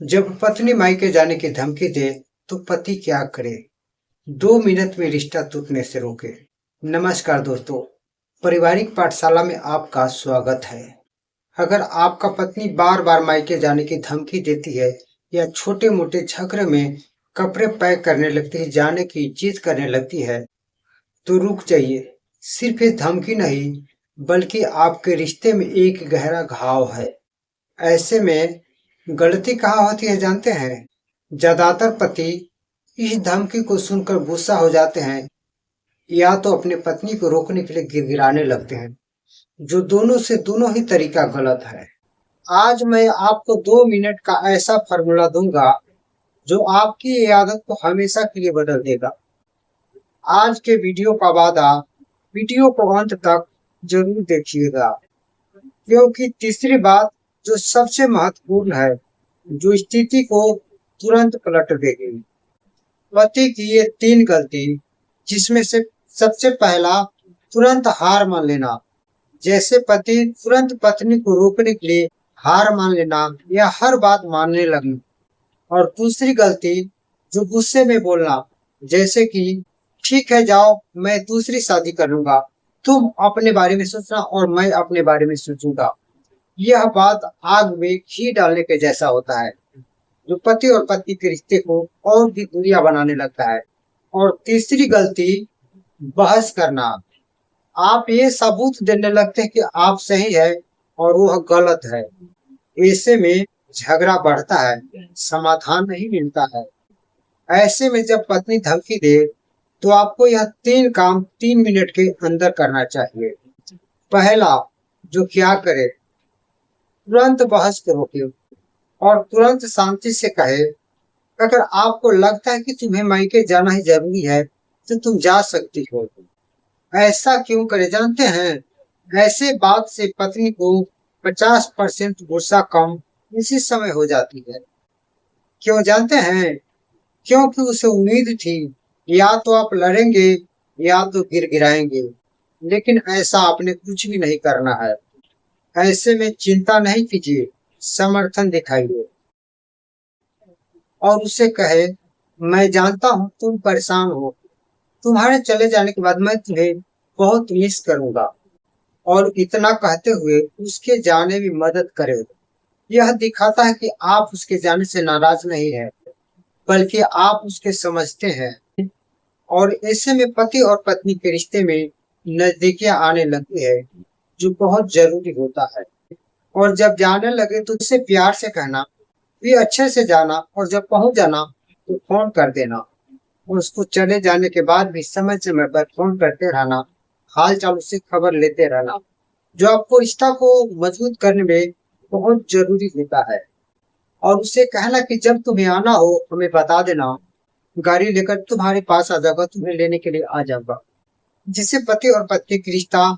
जब पत्नी मायके जाने की धमकी दे तो पति क्या करे? 2 मिनट में रिश्ता टूटने से रोके। नमस्कार दोस्तों, पारिवारिक पाठशाला में आपका स्वागत है। अगर आपका पत्नी बार बार मायके जाने की धमकी देती है या छोटे मोटे झगड़े में कपड़े पैक करने लगती है, जाने की जिद करने लगती है, तो रुक जाइए। सिर्फ ये धमकी नहीं, बल्कि आपके रिश्ते में एक गहरा घाव है। ऐसे में गलती कहाँ होती है जानते हैं? ज्यादातर पति इस धमकी को सुनकर गुस्सा हो जाते हैं या तो अपनी पत्नी को रोकने के लिए गिड़गिड़ाने लगते हैं, जो दोनों से दोनों ही तरीका गलत है। आज मैं आपको 2 मिनट का ऐसा फॉर्मूला दूंगा जो आपकी ये आदत को हमेशा के लिए बदल देगा। आज के वीडियो का वादा, वीडियो को अंत तक जरूर देखिएगा, क्योंकि तीसरी बात जो सबसे महत्वपूर्ण है, जो स्थिति को तुरंत पलट देगी। पति की ये 3 गलती, जिसमें से सबसे पहला तुरंत हार मान लेना। जैसे पति तुरंत पत्नी को रोकने के लिए हार मान लेना या हर बात मानने लगना। और दूसरी गलती जो गुस्से में बोलना, जैसे कि ठीक है जाओ, मैं दूसरी शादी कर लूंगा, तुम अपने बारे में सोचना और मैं अपने बारे में सोचूंगा। यह बात आग में घी डालने के जैसा होता है, जो पति और पत्नी के रिश्ते को और भी दूरिया बनाने लगता है। और तीसरी गलती, बहस करना। आप ये सबूत देने लगते हैं कि आप सही है और वह गलत है। ऐसे में झगड़ा बढ़ता है, समाधान नहीं मिलता है। ऐसे में जब पत्नी धमकी दे तो आपको यह 3 काम 3 मिनट के अंदर करना चाहिए। पहला, जो क्या करे, तुरंत बहस को रोके और तुरंत शांति से कहे, अगर आपको लगता है कि तुम्हें मायके जाना ही जरूरी है तो तुम जा सकती हो। ऐसा क्यों करे जानते हैं? ऐसे बात से पत्नी को 50% गुस्सा कम इसी समय हो जाती है। क्यों जानते हैं? क्योंकि उसे उम्मीद थी या तो आप लड़ेंगे या तो गिड़गिड़ाएंगे, लेकिन ऐसा आपने कुछ भी नहीं करना है। ऐसे में चिंता नहीं कीजिए, समर्थन दिखाइए और उसे कहे, मैं जानता हूँ तुम परेशान हो, तुम्हारे चले जाने के बाद मैं तुम्हें बहुत मिस करूंगा। और इतना कहते हुए उसके जाने में मदद करे। यह दिखाता है कि आप उसके जाने से नाराज नहीं है, बल्कि आप उसके समझते हैं। और ऐसे में पति और पत्नी के रिश्ते में नजदीकियां आने लगती है, जो बहुत जरूरी होता है। और जब जाने लगे तो उसे प्यार से कहना, भी अच्छे से जाना, और जब पहुंच जाना तो फोन कर देना। और उसको चले जाने के बाद भी समय समय पर फोन करते रहना, हाल चाल उससे खबर लेते रहना, जो आपको रिश्ता को मजबूत करने में बहुत जरूरी होता है। और उसे कहना कि जब तुम्हें आना हो हमें बता देना, गाड़ी लेकर तुम्हारे पास आ जाऊंगा, तुम्हें लेने के लिए आ जाऊंगा। जिससे पति और पत्नी की रिश्ता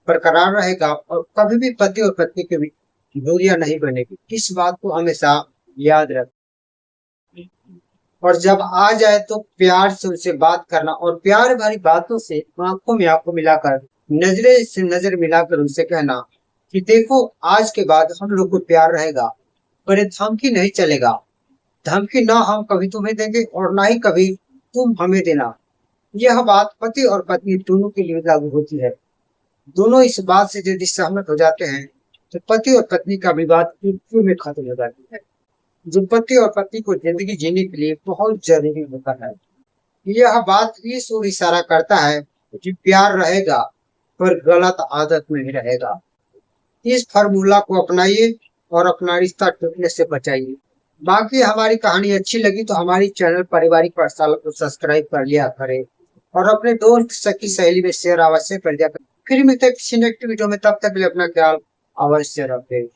बरकरार रहेगा और कभी भी पति और पत्नी के बीच दूरियां नहीं बनेगी। इस बात को हमेशा याद रख। और जब आ जाए तो प्यार से उनसे बात करना और प्यार भरी बातों से आंखों में आंखों मिलाकर, नजरे से नजर मिलाकर उनसे कहना कि देखो, आज के बाद हम लोग को प्यार रहेगा, पर ये धमकी नहीं चलेगा। धमकी ना हम कभी तुम्हें देंगे और ना ही कभी तुम हमें देना। यह बात पति और पत्नी दोनों के लिए लागू होती है। दोनों इस बात से यदि सहमत हो जाते हैं तो पति और पत्नी का विवाद चुटकियों में खत्म हो जाती है, जो पति और पत्नी को जिंदगी जीने के लिए बहुत जरूरी होता है। यह बात इस ओर इशारा करता है कि प्यार रहेगा, पर गलत आदत में ही रहेगा। इस फार्मूला को अपनाइए और अपना रिश्ता टूटने से बचाइए। बाकी हमारी कहानी अच्छी लगी तो हमारी चैनल पारिवारिक पाठशाला को सब्सक्राइब कर लिया करें और अपने दोस्त सखी सहेली में शेयर अवश्य कर दिया करें। फिर मिलते हैं किसी नेक्स्ट वीडियो में, तब तक के लिए अपना ख्याल अवश्य रखें।